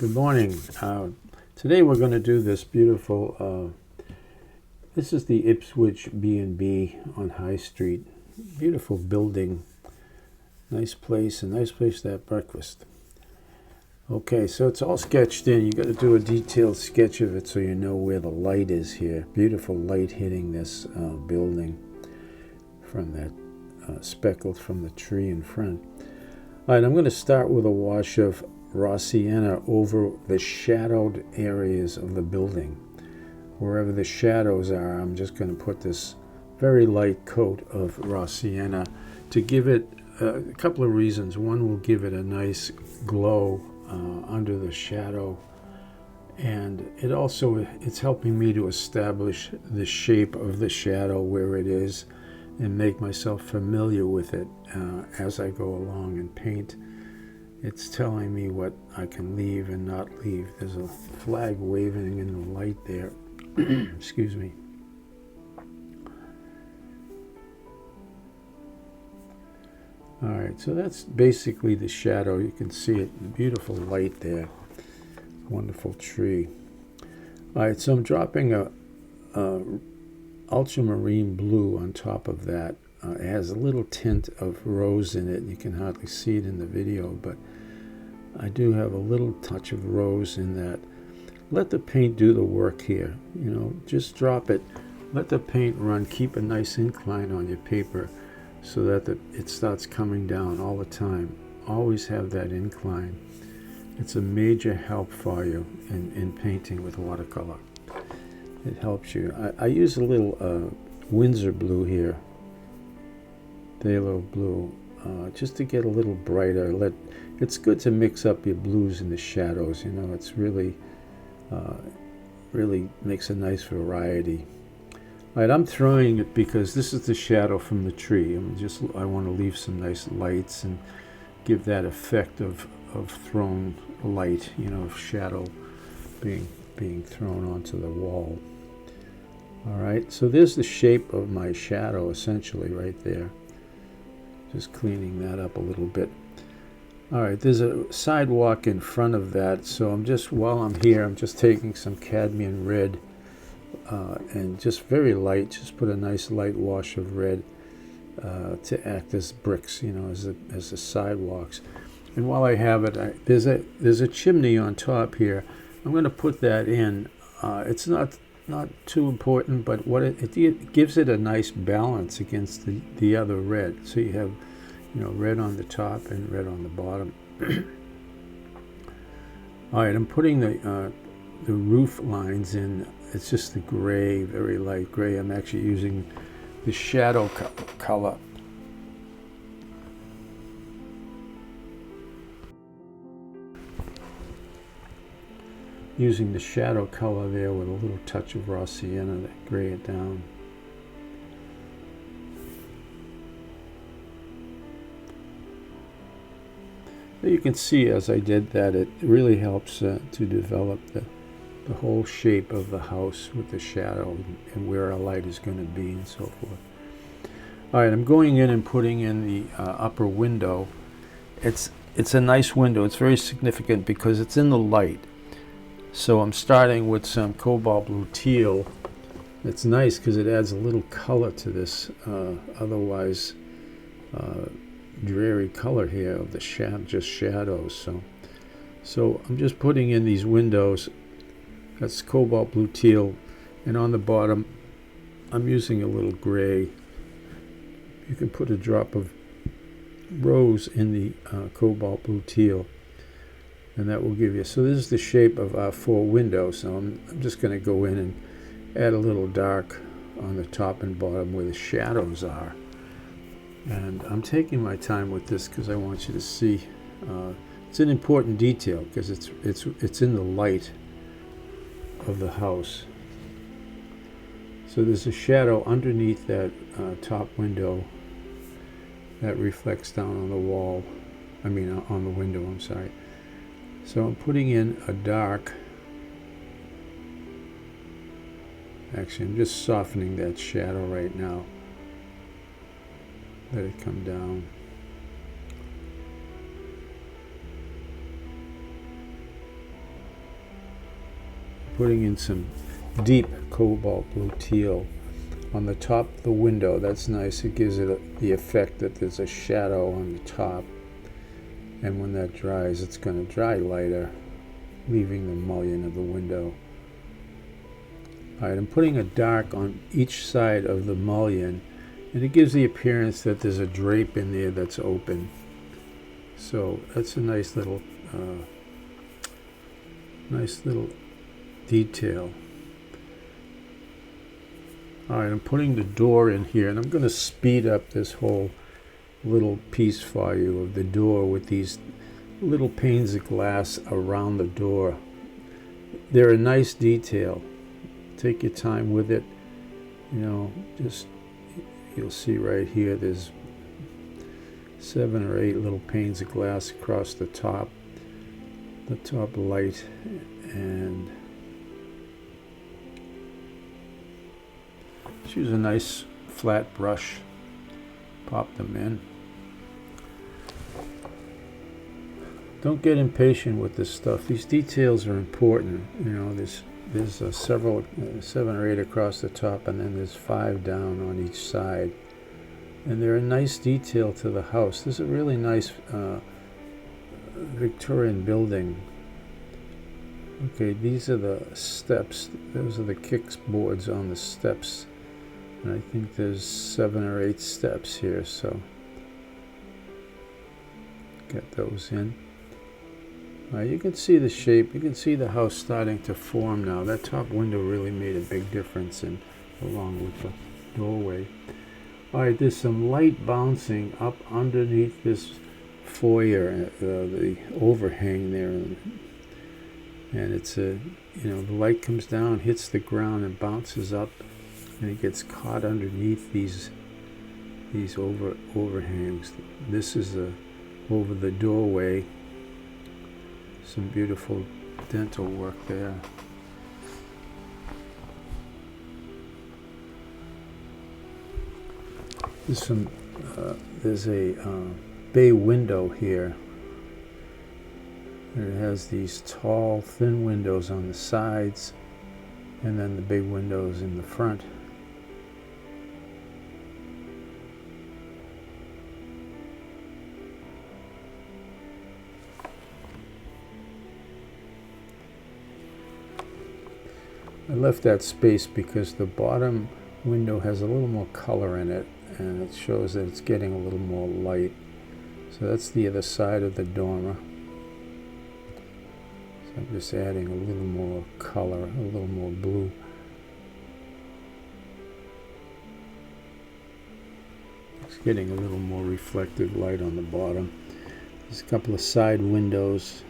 Good morning. Today we're going to do this beautiful, this is the Ipswich B&B on High Street. Beautiful building, nice place, a nice place to have breakfast. Okay, so it's all sketched in. You got to do a detailed sketch of it so you know where the light is here. Beautiful light hitting this building from that speckled from the tree in front. All right, I'm going to start with a wash of raw sienna over the shadowed areas of the building. Wherever the shadows are, I'm just going to put this very light coat of raw sienna to give it a couple of reasons. One will give it a nice glow under the shadow, and it's helping me to establish the shape of the shadow where it is and make myself familiar with it as I go along and paint. It's telling me what I can leave and not leave. There's a flag waving in the light there. Excuse me. All right, so that's basically the shadow. You can see it, the beautiful light there. Wonderful tree. All right, so I'm dropping a ultramarine blue on top of that. It has a little tint of rose in it. You can hardly see it in the video, but I do have a little touch of rose in that. Let the paint do the work here. You know, just drop it. Let the paint run. Keep a nice incline on your paper so that it starts coming down all the time. Always have that incline. It's a major help for you in painting with watercolor. It helps you. I use a little Windsor blue here. Phthalo blue, just to get a little brighter. It's good to mix up your blues and the shadows. You know, it's really makes a nice variety. All right, I'm throwing it because this is the shadow from the tree. I want to leave some nice lights and give that effect of thrown light. You know, of shadow being thrown onto the wall. All right, so there's the shape of my shadow essentially right there. Just cleaning that up a little bit. All right, there's a sidewalk in front of that, so while I'm here, I'm just taking some cadmium red and just very light, just put a nice light wash of red to act as bricks, you know, as the sidewalks. And while I have it, there's a chimney on top here. I'm going to put that in. It's not too important, but what it gives it a nice balance against the other red. So you have, you know, red on the top and red on the bottom. All right, I'm putting the roof lines in. It's just the gray, very light gray. I'm actually using the shadow color. Using the shadow color there with a little touch of raw sienna to gray it down. You can see as I did that, it really helps to develop the whole shape of the house with the shadow and where our light is going to be and so forth. All right, I'm going in and putting in the upper window. It's a nice window. It's very significant because it's in the light. So I'm starting with some cobalt blue teal. It's nice because it adds a little color to this otherwise dreary color here of the just shadows. So I'm just putting in these windows. That's cobalt blue teal, and on the bottom I'm using a little gray. You can put a drop of rose in the cobalt blue teal, and that will give you, so this is the shape of our 4 windows. So I'm just going to go in and add a little dark on the top and bottom where the shadows are. And I'm taking my time with this because I want you to see. It's an important detail because it's in the light of the house. So there's a shadow underneath that top window that reflects down on the wall. On the window, I'm sorry. So I'm putting in a dark. Actually, I'm just softening that shadow right now. Let it come down. putting in some deep cobalt blue teal on the top of the window. That's nice. It gives it the effect that there's a shadow on the top, and when that dries, it's going to dry lighter, leaving the mullion of the window. Alright, I'm putting a dark on each side of the mullion, and it gives the appearance that there's a drape in there that's open. So that's a nice little detail. Alright, I'm putting the door in here, and I'm going to speed up this whole little piece for you of the door with these little panes of glass around the door. They're a nice detail. Take your time with it. You know, just, you'll see right here there's 7 or 8 little panes of glass across the top light, and just use a nice flat brush, pop them in. Don't get impatient with this stuff. These details are important. You know, there's several, 7 or 8 across the top, and then there's 5 down on each side. And they're a nice detail to the house. This is a really nice Victorian building. Okay, these are the steps. Those are the kickboards on the steps. And I think there's 7 or 8 steps here, so get those in. You can see the shape. You can see the house starting to form now. That top window really made a big difference, along with the doorway. Alright, there's some light bouncing up underneath this foyer, the overhang there, and it's the light comes down, hits the ground, and bounces up, and it gets caught underneath these overhangs. This is over the doorway. Some beautiful dental work there. There's a bay window here. And it has these tall, thin windows on the sides, and then the big windows in the front. I left that space because the bottom window has a little more color in it, and it shows that it's getting a little more light. So that's the other side of the dormer. So I'm just adding a little more color, a little more blue. It's getting a little more reflective light on the bottom. There's a couple of side windows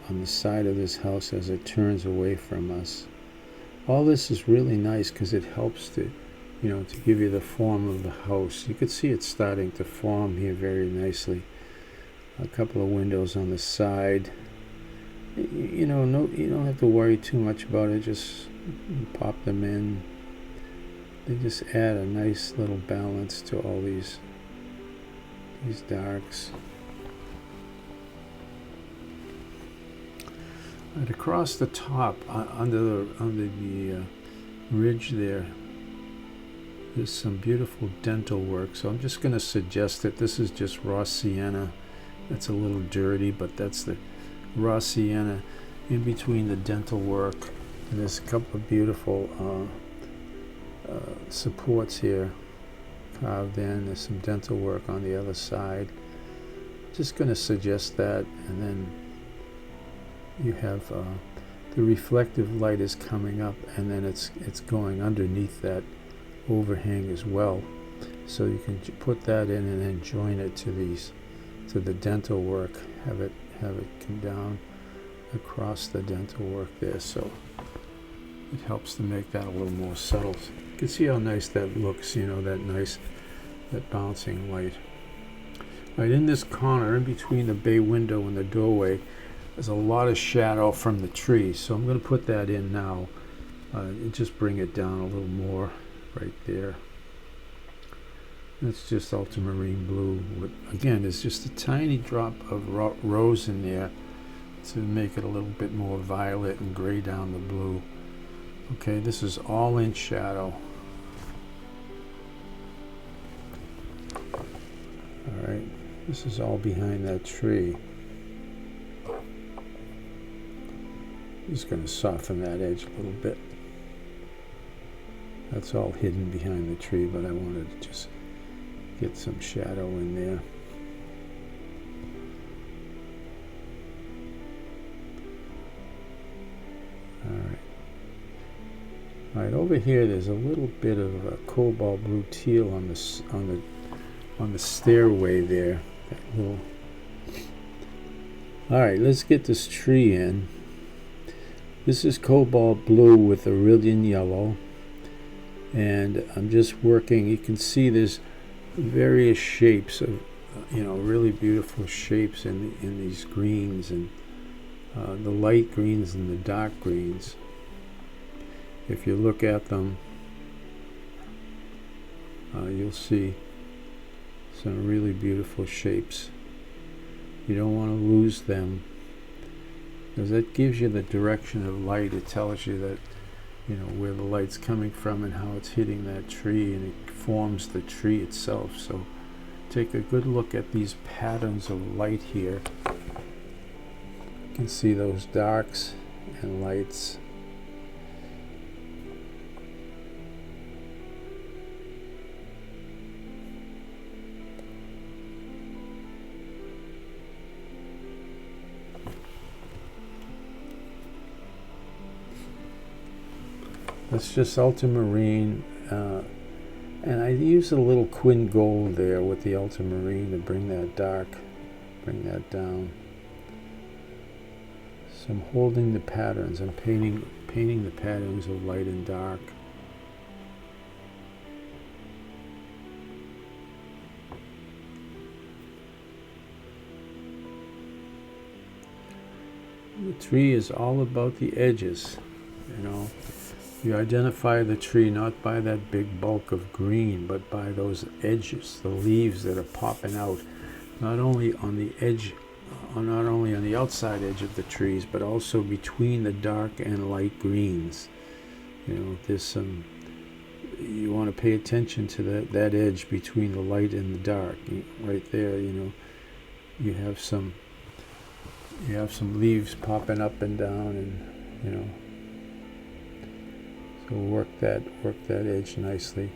on the side of this house as it turns away from us. All this is really nice because it helps to give you the form of the house. You can see it starting to form here very nicely. A couple of windows on the side. You don't have to worry too much about it. Just pop them in. They just add a nice little balance to all these darks. Right across the top, under the ridge there, there's some beautiful dental work. So I'm just going to suggest that this is just raw sienna. That's a little dirty, but that's the raw sienna in between the dental work. And there's a couple of beautiful supports here carved in. There's some dental work on the other side. Just going to suggest that, and then you have the reflective light is coming up, and then it's going underneath that overhang as well. So you can put that in and then join it to the dental work. Have it come down across the dental work there. So it helps to make that a little more subtle. You can see how nice that looks. That bouncing light. Right in this corner, in between the bay window and the doorway, there's a lot of shadow from the tree, so I'm going to put that in now and just bring it down a little more right there. That's just ultramarine blue. Again, there's just a tiny drop of rose in there to make it a little bit more violet and gray down the blue. Okay, this is all in shadow. All right, this is all behind that tree. Just going to soften that edge a little bit. That's all hidden behind the tree, but I wanted to just get some shadow in there. All right, over here there's a little bit of a cobalt blue teal on the stairway there. That little. All right, let's get this tree in. This is cobalt blue with Irilian yellow, and I'm just working. You can see there's various shapes of, really beautiful shapes in these greens, and the light greens and the dark greens. If you look at them, you'll see some really beautiful shapes. You don't want to lose them, because that gives you the direction of light. It tells you that, where the light's coming from and how it's hitting that tree, and it forms the tree itself. So take a good look at these patterns of light here. You can see those darks and lights. It's just ultramarine, and I use a little quin gold there with the ultramarine to bring that down. So I'm holding the patterns. I'm painting the patterns of light and dark. The tree is all about the edges, You identify the tree not by that big bulk of green, but by those edges, the leaves that are popping out, not only on the edge, not only on the outside edge of the trees, but also between the dark and light greens. There's some. You want to pay attention to that edge between the light and the dark. Right there, you have some leaves popping up and down, and So work that edge nicely.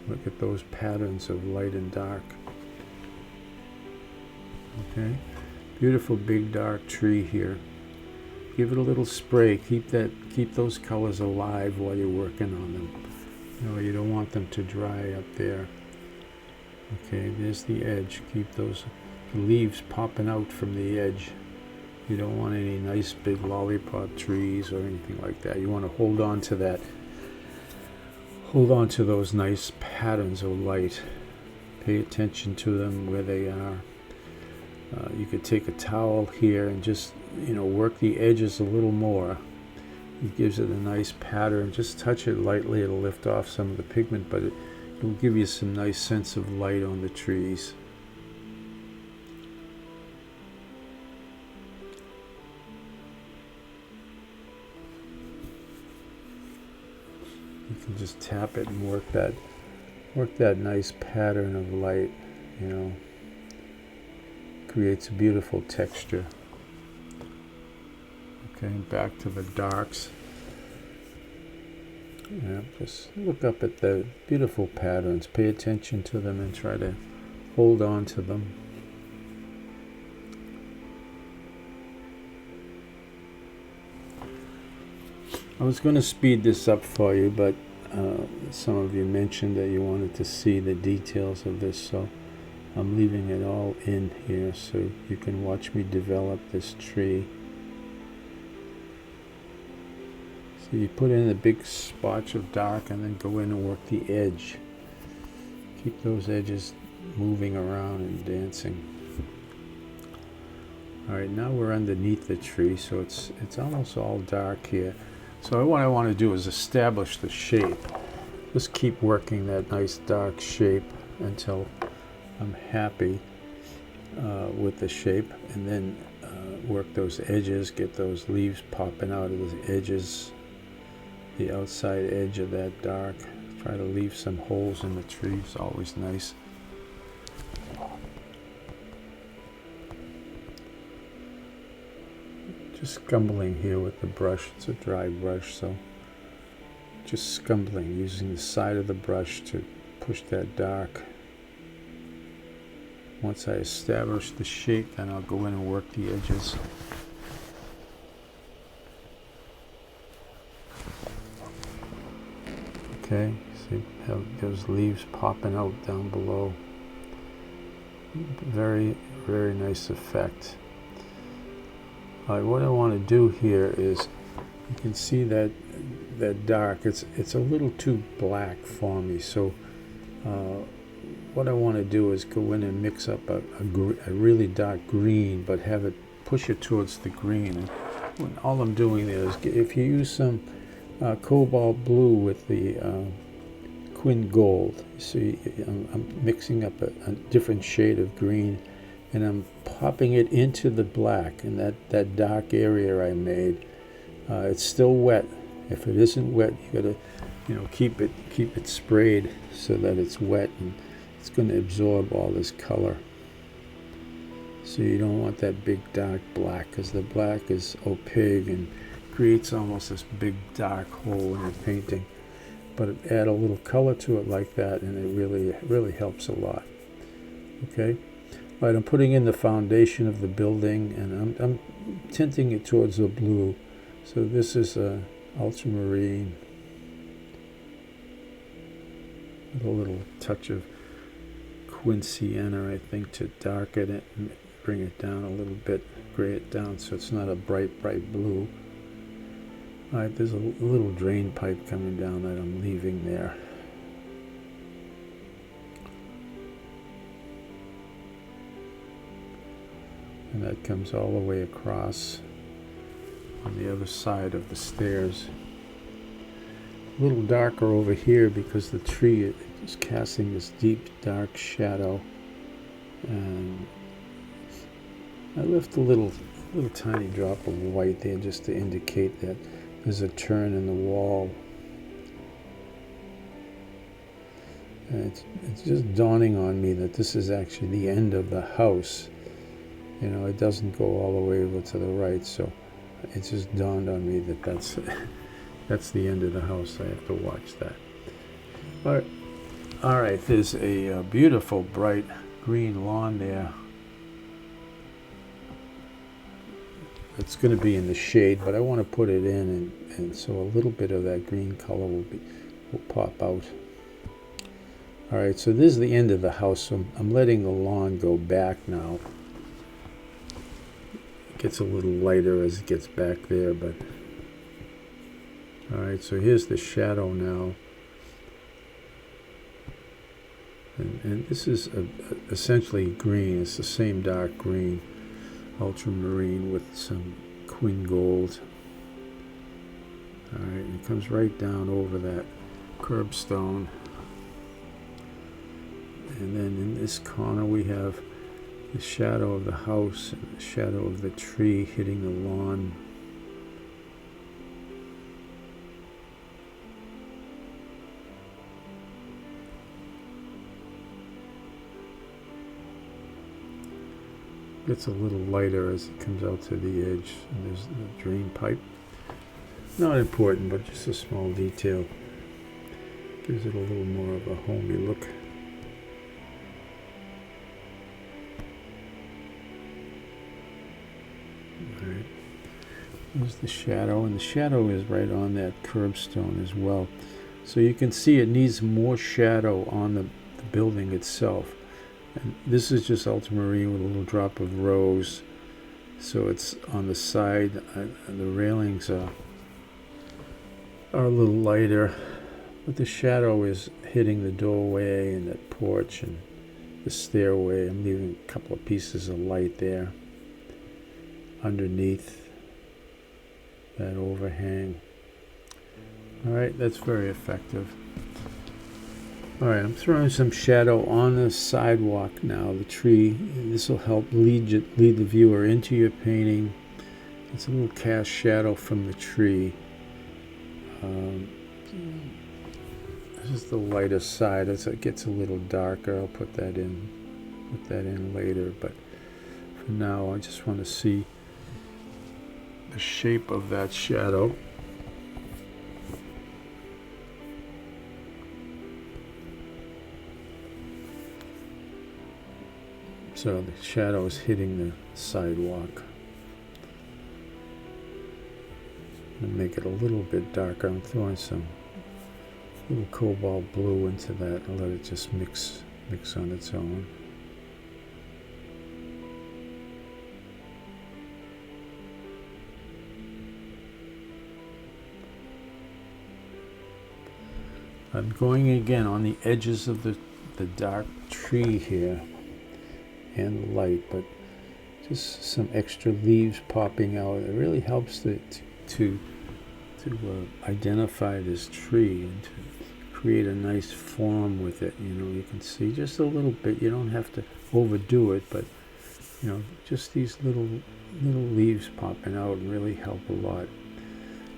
Look at those patterns of light and dark. Okay, beautiful big dark tree here. Give it a little spray. Keep those colors alive while you're working on them. You don't want them to dry up there. Okay, there's the edge. Keep those leaves popping out from the edge. You don't want any nice big lollipop trees or anything like that. You want to hold on to that. Hold on to those nice patterns of light. Pay attention to them where they are. You could take a towel here and just, work the edges a little more. It gives it a nice pattern. Just touch it lightly. It'll lift off some of the pigment, but it'll give you some nice sense of light on the trees. You can just tap it and work that nice pattern of light, creates a beautiful texture. Okay, back to the darks. Just look up at the beautiful patterns, pay attention to them, and try to hold on to them. I was going to speed this up for you, but some of you mentioned that you wanted to see the details of this, so I'm leaving it all in here so you can watch me develop this tree. So you put in a big spotch of dark and then go in and work the edge. Keep those edges moving around and dancing. Alright, now we're underneath the tree, so it's almost all dark here. So what I want to do is establish the shape. Just keep working that nice dark shape until I'm happy with the shape, and then work those edges, get those leaves popping out of the edges, the outside edge of that dark. Try to leave some holes in the trees, always nice. Just scumbling here with the brush. It's a dry brush, so just scumbling, using the side of the brush to push that dark. Once I establish the shape, then I'll go in and work the edges. Okay, see how those leaves popping out down below. Very, very nice effect. What I want to do here is, you can see that dark, it's a little too black for me, so what I want to do is go in and mix up a really dark green, but have it push it towards the green. And all I'm doing there is, if you use some cobalt blue with the quin gold, see, I'm mixing up a different shade of green, and I'm popping it into the black, and that dark area I made. It's still wet. If it isn't wet, you gotta, keep it sprayed so that it's wet, and it's going to absorb all this color. So you don't want that big dark black, because the black is opaque and creates almost this big dark hole in your painting. But add a little color to it like that, and it really helps a lot. Okay. All right, I'm putting in the foundation of the building, and I'm tinting it towards the blue. So this is a ultramarine with a little touch of quin sienna, I think, to darken it and bring it down a little bit, gray it down so it's not a bright blue. All right, there's a little drain pipe coming down that I'm leaving there. And that comes all the way across on the other side of the stairs. A little darker over here because the tree is casting this deep dark shadow, and I left a little tiny drop of white there just to indicate that there's a turn in the wall. And it's just dawning on me that this is actually the end of the house. It doesn't go all the way over to the right, so it just dawned on me that that's the end of the house. I have to watch that. All right, there's a beautiful bright green lawn there. It's going to be in the shade, but I want to put it in, and so a little bit of that green color will pop out. All right, so this is the end of the house, so I'm letting the lawn go back now. It gets a little lighter as it gets back there, but all right, so here's the shadow now. And this is essentially green. It's the same dark green, ultramarine with some quin gold. All right, and it comes right down over that curbstone. And then in this corner we have the shadow of the house and the shadow of the tree hitting the lawn. Gets a little lighter as it comes out to the edge, and there's the drain pipe. Not important, but just a small detail. Gives it a little more of a homey look. Alright, there's the shadow, and the shadow is right on that curbstone as well. So you can see it needs more shadow on the building itself. And this is just ultramarine with a little drop of rose, so it's on the side, and the railings are a little lighter, but the shadow is hitting the doorway and that porch and the stairway. I'm leaving a couple of pieces of light there underneath that overhang. All right, that's very effective. All right, I'm throwing some shadow on the sidewalk now, the tree. This will help lead the viewer into your painting. It's a little cast shadow from the tree. This is the lighter side. As it gets a little darker, I'll put that in later. But for now, I just want to see the shape of that shadow. So the shadow is hitting the sidewalk. I'm going to make it a little bit darker. I'm throwing some little cobalt blue into that and let it just mix on its own. I'm going again on the edges of the dark tree here and the light, but just some extra leaves popping out. It really helps to identify this tree and to create a nice form with it. You know, you can see just a little bit. You don't have to overdo it, but you know, just these little leaves popping out really help a lot.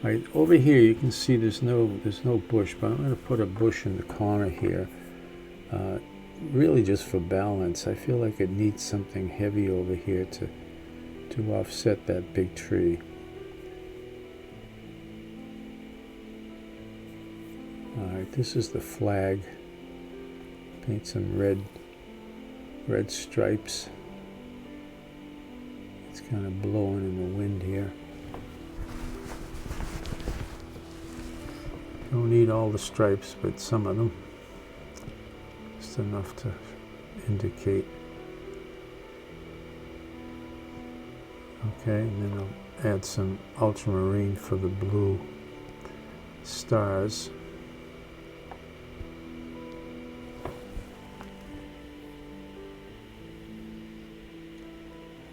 Right over here, you can see there's no bush, but I'm going to put a bush in the corner here. Really just for balance. I feel like it needs something heavy over here to offset that big tree. Alright, this is the flag. Paint some red stripes. It's kind of blowing in the wind here. Don't need all the stripes, but some of them. Just enough to indicate. Okay, and then I'll add some ultramarine for the blue stars.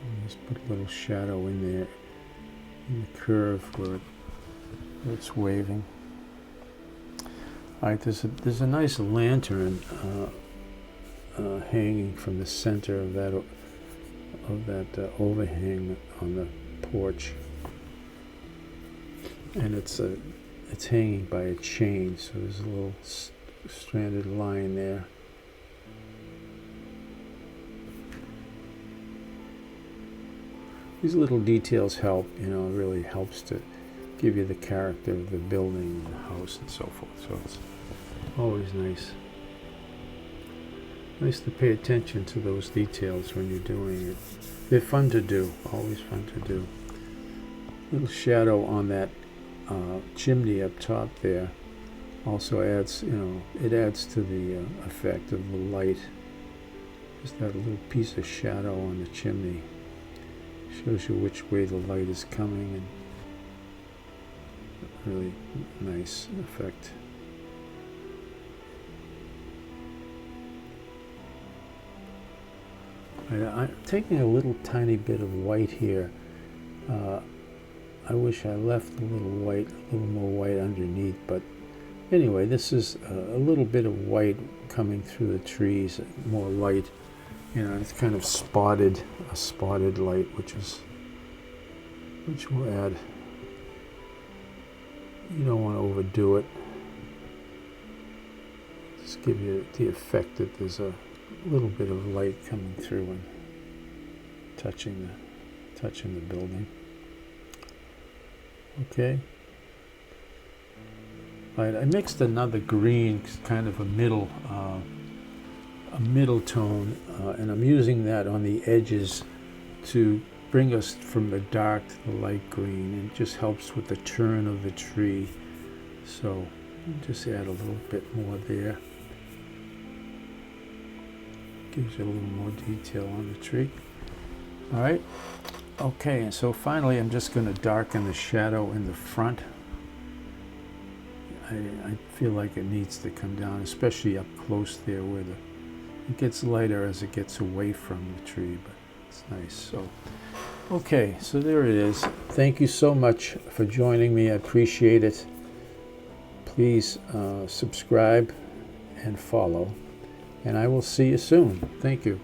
And just put a little shadow in there, in the curve where it's waving. All right, there's a nice lantern hanging from the center of that overhang on the porch, and it's hanging by a chain. So there's a little stranded line there. These little details help. You know, it really helps to give you the character of the building and the house and so forth. So it's always nice to pay attention to those details when you're doing it. They're fun to do, always fun to do. Little shadow on that chimney up top there also adds, you know, it adds to the effect of the light. Just that little piece of shadow on the chimney shows you which way the light is coming, and really nice effect. I'm taking a little tiny bit of white here. I wish I left a little more white underneath, but anyway, this is a little bit of white coming through the trees, more light. You know, it's kind of a spotted light, which will add. You don't want to overdo it. Just give you the effect that there's a little bit of light coming through and touching the building. Okay. Right, I mixed another green, kind of a middle tone, and I'm using that on the edges to bring us from the dark to the light green, and it just helps with the turn of the tree. So just add a little bit more there. Gives you a little more detail on the tree. All right. Okay, and so finally I'm just going to darken the shadow in the front. I feel like it needs to come down, especially up close there where it gets lighter as it gets away from the tree, but it's nice. So, okay, so there it is. Thank you so much for joining me. I appreciate it. Please subscribe and follow. And I will see you soon. Thank you.